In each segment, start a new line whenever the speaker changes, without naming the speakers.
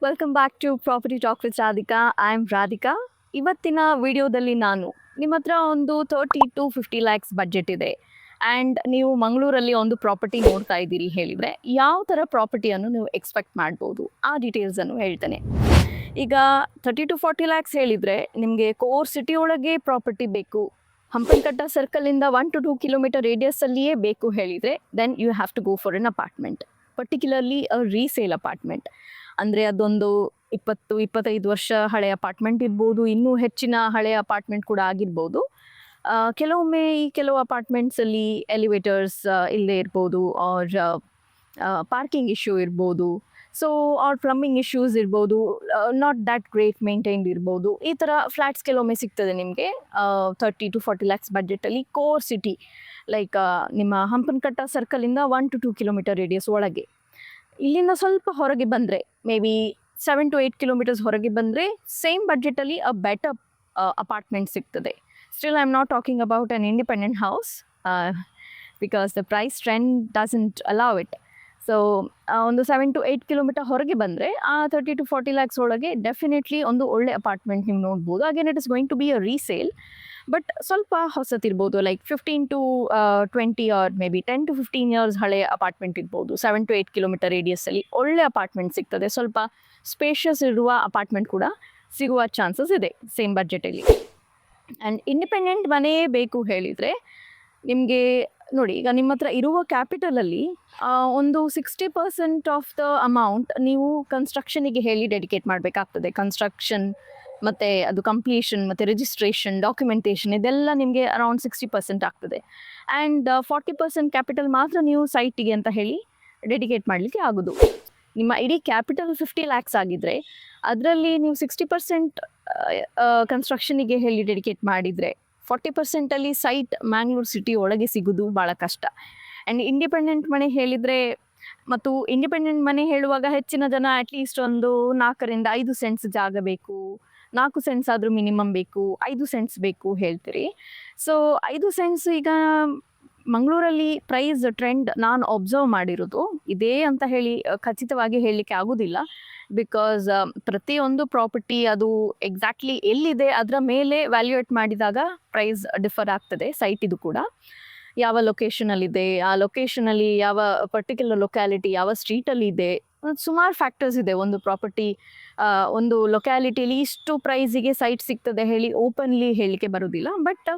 Welcome back to property talk with Radhika. I am Radhika. ಇವತ್ತಿನ ವಿಡಿಯೋದಲ್ಲಿ ನಾನು ನಿಮ್ಮ ಹತ್ರ ಒಂದು 30 to 50 lakhs ಬಜೆಟ್ ಇದೆ ಆ್ಯಂಡ್ ನೀವು ಮಂಗಳೂರಲ್ಲಿ ಒಂದು ಪ್ರಾಪರ್ಟಿ ನೋಡ್ತಾ ಇದ್ದೀರಿ ಹೇಳಿದರೆ ಯಾವ ಥರ ಪ್ರಾಪರ್ಟಿಯನ್ನು ನೀವು ಎಕ್ಸ್ಪೆಕ್ಟ್ ಮಾಡ್ಬೋದು ಆ ಡೀಟೇಲ್ಸನ್ನು ಹೇಳ್ತೇನೆ. ಈಗ 30 to 40 lakhs ಹೇಳಿದರೆ ನಿಮಗೆ ಕೋರ್ ಸಿಟಿ ಒಳಗೆ ಪ್ರಾಪರ್ಟಿ ಬೇಕು, ಹಂಪನಕಟ್ಟ ಸರ್ಕಲಿಂದ 1 to 2 kilometer ರೇಡಿಯಸ್ಸಲ್ಲಿಯೇ ಬೇಕು ಹೇಳಿದರೆ then you have to go for an apartment, particularly a resale apartment. ಅಂದರೆ ಅದೊಂದು 20-25 ವರ್ಷ ಹಳೆಯ ಅಪಾರ್ಟ್ಮೆಂಟ್ ಇರ್ಬೋದು, ಇನ್ನೂ ಹೆಚ್ಚಿನ ಹಳೆಯ ಅಪಾರ್ಟ್ಮೆಂಟ್ ಕೂಡ ಆಗಿರ್ಬೋದು. ಕೆಲವೊಮ್ಮೆ ಈ ಕೆಲವು ಅಪಾರ್ಟ್ಮೆಂಟ್ಸಲ್ಲಿ ಎಲಿವೇಟರ್ಸ್ ಇಲ್ಲದೆ ಇರ್ಬೋದು, ಆರ್ ಪಾರ್ಕಿಂಗ್ ಇಶ್ಯೂ ಇರ್ಬೋದು, ಸೊ ಆರ್ ಪ್ಲಂಬಿಂಗ್ ಇಶ್ಯೂಸ್ ಇರ್ಬೋದು, ನಾಟ್ ದ್ಯಾಟ್ ಗ್ರೇಟ್ ಮೇಂಟೈನ್ಡ್ ಇರ್ಬೋದು. ಈ ಥರ ಫ್ಲ್ಯಾಟ್ಸ್ ಕೆಲವೊಮ್ಮೆ ಸಿಗ್ತದೆ ನಿಮಗೆ 30 to 40 lakhs ಬಡ್ಜೆಟಲ್ಲಿ ಕೋರ್ ಸಿಟಿ, ಲೈಕ್ ನಿಮ್ಮ ಹಂಪನಕಟ್ಟ ಸರ್ಕಲಿಂದ 1 to 2 kilometer ರೇಡಿಯಸ್ ಒಳಗೆ. ಇಲ್ಲಿಂದ ಸ್ವಲ್ಪ ಹೊರಗೆ ಬಂದರೆ ಮೇ ಬಿ 7 to 8 kilometers ಹೊರಗೆ ಬಂದರೆ ಸೇಮ್ ಬಡ್ಜೆಟಲ್ಲಿ ಅ ಬೆಟರ್ ಅಪಾರ್ಟ್ಮೆಂಟ್ ಸಿಗ್ತದೆ. Still I am not talking about an independent house because the price trend doesn't allow it. So ಒಂದು 7 to 8 kilometer ಹೊರಗೆ ಬಂದರೆ ಆ 30 to 40 lakhs ಒಳಗೆ ಡೆಫಿನೆಟ್ಲಿ ಒಂದು ಒಳ್ಳೆ ಅಪಾರ್ಟ್ಮೆಂಟ್ ನೀವು ನೋಡ್ಬೋದು. Again it is going to be a resale, but ಸ್ವಲ್ಪ ಹೊಸತಿರ್ಬೋದು, like 15 to 20 or maybe 10 to 15 years ಹಳೆಯ ಅಪಾರ್ಟ್ಮೆಂಟ್ ಇರ್ಬೋದು. 7 to 8 kilometer ರೇಡಿಯಸ್ಸಲ್ಲಿ ಒಳ್ಳೆ ಅಪಾರ್ಟ್ಮೆಂಟ್ ಸಿಗ್ತದೆ. ಸ್ವಲ್ಪ ಸ್ಪೇಷಿಯಸ್ ಇರುವ ಅಪಾರ್ಟ್ಮೆಂಟ್ ಕೂಡ ಸಿಗುವ ಚಾನ್ಸಸ್ ಇದೆ ಸೇಮ್ ಬಡ್ಜೆಟಲ್ಲಿ. ಆ್ಯಂಡ್ ಇಂಡಿಪೆಂಡೆಂಟ್ ಮನೆ ಬೇಕು ಹೇಳಿದರೆ ನಿಮಗೆ ನೋಡಿ, ಈಗ ನಿಮ್ಮ ಹತ್ರ ಇರುವ ಕ್ಯಾಪಿಟಲಲ್ಲಿ ಒಂದು 60% ಆಫ್ ದ ಅಮೌಂಟ್ ನೀವು ಕನ್ಸ್ಟ್ರಕ್ಷನಿಗೆ ಹೇಳಿ ಡೆಡಿಕೇಟ್ ಮಾಡಬೇಕಾಗ್ತದೆ. ಕನ್ಸ್ಟ್ರಕ್ಷನ್ ಮತ್ತು ಅದು ಕಂಪ್ಲೀಷನ್ ಮತ್ತು ರಿಜಿಸ್ಟ್ರೇಷನ್, ಡಾಕ್ಯುಮೆಂಟೇಷನ್ ಇದೆಲ್ಲ ನಿಮಗೆ ಅರೌಂಡ್ 60% ಆಗ್ತದೆ. ಆ್ಯಂಡ್ 40% ಕ್ಯಾಪಿಟಲ್ ಮಾತ್ರ ನೀವು ಸೈಟಿಗೆ ಅಂತ ಹೇಳಿ ಡೆಡಿಕೇಟ್ ಮಾಡಲಿಕ್ಕೆ ಆಗೋದು. ನಿಮ್ಮ ಇಡೀ ಕ್ಯಾಪಿಟಲ್ 50 lakhs ಆಗಿದ್ದರೆ ಅದರಲ್ಲಿ ನೀವು 60% ಕನ್ಸ್ಟ್ರಕ್ಷನಿಗೆ ಹೇಳಿ ಡೆಡಿಕೇಟ್ ಮಾಡಿದರೆ 40%ಅಲ್ಲಿ ಸೈಟ್ ಮ್ಯಾಂಗ್ಳೂರ್ ಸಿಟಿ ಒಳಗೆ ಸಿಗೋದು ಭಾಳ ಕಷ್ಟ. ಆ್ಯಂಡ್ ಇಂಡಿಪೆಂಡೆಂಟ್ ಮನೆ ಹೇಳಿದರೆ, ಮತ್ತು ಇಂಡಿಪೆಂಡೆಂಟ್ ಮನೆ ಹೇಳುವಾಗ ಹೆಚ್ಚಿನ ಜನ ಅಟ್ಲೀಸ್ಟ್ ಒಂದು 4 to 5 ಸೆಂಟ್ಸ್ ಜಾಗ ಬೇಕು, 4 ಸೆಂಟ್ಸ್ ಆದರೂ ಮಿನಿಮಮ್ ಬೇಕು, 5 ಸೆಂಟ್ಸ್ ಬೇಕು ಹೇಳ್ತೀರಿ. ಸೊ 5 ಸೆಂಟ್ಸ್ ಈಗ ಮಂಗಳೂರಲ್ಲಿ ಪ್ರೈಸ್ ಟ್ರೆಂಡ್ ನಾನು ಒಬ್ಸರ್ವ್ ಮಾಡಿರೋದು ಇದೇ ಅಂತ ಹೇಳಿ ಖಚಿತವಾಗಿ ಹೇಳಲಿಕ್ಕೆ ಆಗೋದಿಲ್ಲ. ಬಿಕಾಸ್ ಪ್ರತಿಯೊಂದು ಪ್ರಾಪರ್ಟಿ ಅದು ಎಕ್ಸಾಕ್ಟ್ಲಿ ಎಲ್ಲಿದೆ ಅದರ ಮೇಲೆ ವ್ಯಾಲ್ಯೂಯೇಟ್ ಮಾಡಿದಾಗ ಪ್ರೈಸ್ ಡಿಫರ್ ಆಗ್ತದೆ. ಸೈಟಿದು ಕೂಡ ಯಾವ ಲೊಕೇಶನಲ್ಲಿದೆ, ಆ ಲೊಕೇಶನಲ್ಲಿ ಯಾವ ಪರ್ಟಿಕ್ಯುಲರ್ ಲೊಕ್ಯಾಲಿಟಿ ಯಾವ ಸ್ಟ್ರೀಟಲ್ಲಿ ಇದೆ, ಸುಮಾರು ಫ್ಯಾಕ್ಟರ್ಸ್ ಇದೆ. ಒಂದು ಪ್ರಾಪರ್ಟಿ ಒಂದು ಲೊಕ್ಯಾಲಿಟಿಲಿ ಇಷ್ಟು ಪ್ರೈಸಿಗೆ ಸೈಟ್ ಸಿಗ್ತದೆ ಹೇಳಿ ಓಪನ್ಲಿ ಹೇಳಲಿಕ್ಕೆ ಬರೋದಿಲ್ಲ. ಬಟ್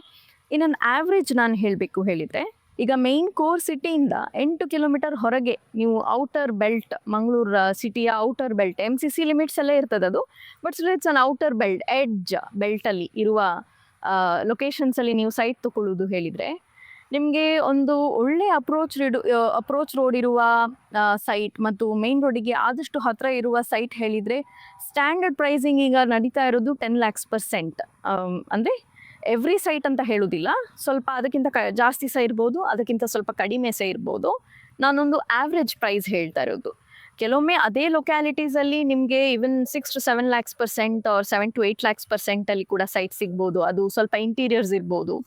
ಇನ್ ಅನ್ ಆವ್ರೇಜ್ ನಾನು ಹೇಳಬೇಕು ಹೇಳಿದರೆ, ಈಗ ಮೇನ್ ಕೋರ್ ಸಿಟಿಯಿಂದ 8 kilometer ಹೊರಗೆ ನೀವು ಔಟರ್ ಬೆಲ್ಟ್, ಮಂಗಳೂರು ಸಿಟಿಯ ಔಟರ್ ಬೆಲ್ಟ್, MCC ಲಿಮಿಟ್ಸ್ ಎಲ್ಲ ಇರ್ತದೆ ಅದು, but still it's on outer belt, edge ಬೆಲ್ಟಲ್ಲಿ ಇರುವ ಲೊಕೇಶನ್ಸಲ್ಲಿ ನೀವು ಸೈಟ್ ತಗೊಳ್ಳೋದು ಹೇಳಿದರೆ ನಿಮಗೆ ಒಂದು ಒಳ್ಳೆ ಅಪ್ರೋಚ್ ರೋಡ್ ಇರುವ ಸೈಟ್ ಮತ್ತು ಮೇನ್ ರೋಡಿಗೆ ಆದಷ್ಟು ಹತ್ತಿರ ಇರುವ ಸೈಟ್ ಹೇಳಿದರೆ ಸ್ಟ್ಯಾಂಡರ್ಡ್ ಪ್ರೈಸಿಂಗ್ ಈಗ ನಡೀತಾ ಇರೋದು 10 lakhs per cent. ಅಂದರೆ ಎವ್ರಿ ಸೈಟ್ ಅಂತ ಹೇಳೋದಿಲ್ಲ, ಸ್ವಲ್ಪ ಅದಕ್ಕಿಂತ ಜಾಸ್ತಿ ಸಹ ಇರ್ಬೋದು, ಅದಕ್ಕಿಂತ ಸ್ವಲ್ಪ ಕಡಿಮೆ ಸಹ ಇರ್ಬೋದು. ನಾನೊಂದು ಆವ್ರೇಜ್ ಪ್ರೈಸ್ ಹೇಳ್ತಾ ಇರೋದು. ಕೆಲವೊಮ್ಮೆ ಅದೇ ಲೊಕ್ಯಾಲಿಟೀಸಲ್ಲಿ ನಿಮಗೆ even 6 to 7 lakhs per cent or 7 to 8 lakhs per cent ಅಲ್ಲಿ ಕೂಡ ಸೈಟ್ ಸಿಗ್ಬೋದು. ಅದು ಸ್ವಲ್ಪ ಇಂಟೀರಿಯರ್ಸ್ ಇರ್ಬೋದು,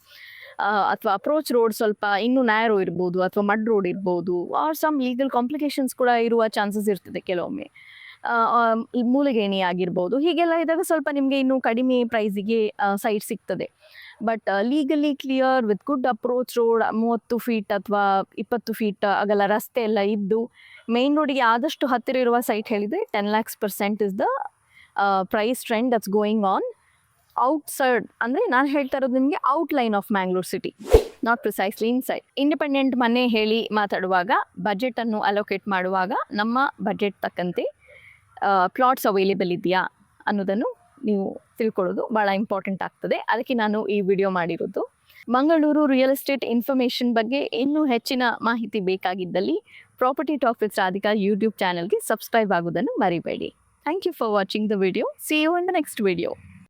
ಅಥವಾ ಅಪ್ರೋಚ್ ರೋಡ್ ಸ್ವಲ್ಪ ಇನ್ನೂ ನ್ಯಾರೋ ಇರ್ಬೋದು, ಅಥವಾ ಮಡ್ ರೋಡ್ ಇರ್ಬೋದು, ಆರ್ ಸಮ್ ಲೀಗಲ್ ಕಾಂಪ್ಲಿಕೇಶನ್ಸ್ ಕೂಡ ಇರುವ ಚಾನ್ಸಸ್ ಇರ್ತದೆ ಕೆಲವೊಮ್ಮೆ. ಮೂಲೆಗೇಣಿ ಆಗಿರ್ಬೋದು. ಹೀಗೆಲ್ಲ ಇದ್ದಾಗ ಸ್ವಲ್ಪ ನಿಮಗೆ ಇನ್ನೂ ಕಡಿಮೆ ಪ್ರೈಸಿಗೆ ಸೈಟ್ ಸಿಗ್ತದೆ. But legally clear with good approach road, 30 feet ಅಥವಾ 20 feet ಅಗಲ ರಸ್ತೆ ಎಲ್ಲ ಇದ್ದು ಮೇನ್ ರೋಡಿಗೆ ಆದಷ್ಟು ಹತ್ತಿರ ಇರುವ ಸೈಟ್ ಹೇಳಿದರೆ 10 lakhs per cent is the price trend that's going on outside. ಅಂದರೆ ನಾನು ಹೇಳ್ತಾ ಇರೋದು ನಿಮಗೆ outline of Mangalore city, not precisely inside. Independent ಮನೆ ಹೇಳಿ ಮಾತಾಡುವಾಗ, ಬಜೆಟನ್ನು ಅಲೋಕೇಟ್ ಮಾಡುವಾಗ ನಮ್ಮ ಬಜೆಟ್ ತಕ್ಕಂತೆ ಪ್ಲಾಟ್ಸ್ ಅವೈಲೇಬಲ್ ಇದೆಯಾ ಅನ್ನೋದನ್ನು ನೀವು ತಿಳ್ಕೊಳ್ಳೋದು ಭಾಳ ಇಂಪಾರ್ಟೆಂಟ್ ಆಗ್ತದೆ. ಅದಕ್ಕೆ ನಾನು ಈ ವಿಡಿಯೋ ಮಾಡಿರೋದು. ಮಂಗಳೂರು ರಿಯಲ್ ಎಸ್ಟೇಟ್ ಇನ್ಫಾರ್ಮೇಷನ್ ಬಗ್ಗೆ ಇನ್ನೂ ಹೆಚ್ಚಿನ ಮಾಹಿತಿ ಬೇಕಾಗಿದ್ದಲ್ಲಿ property talk with Radhika YouTube ಚಾನಲ್ಗೆ ಸಬ್ಸ್ಕ್ರೈಬ್ ಆಗೋದನ್ನು ಮರಿಬೇಡಿ. Thank you for watching the video. See you in the next video.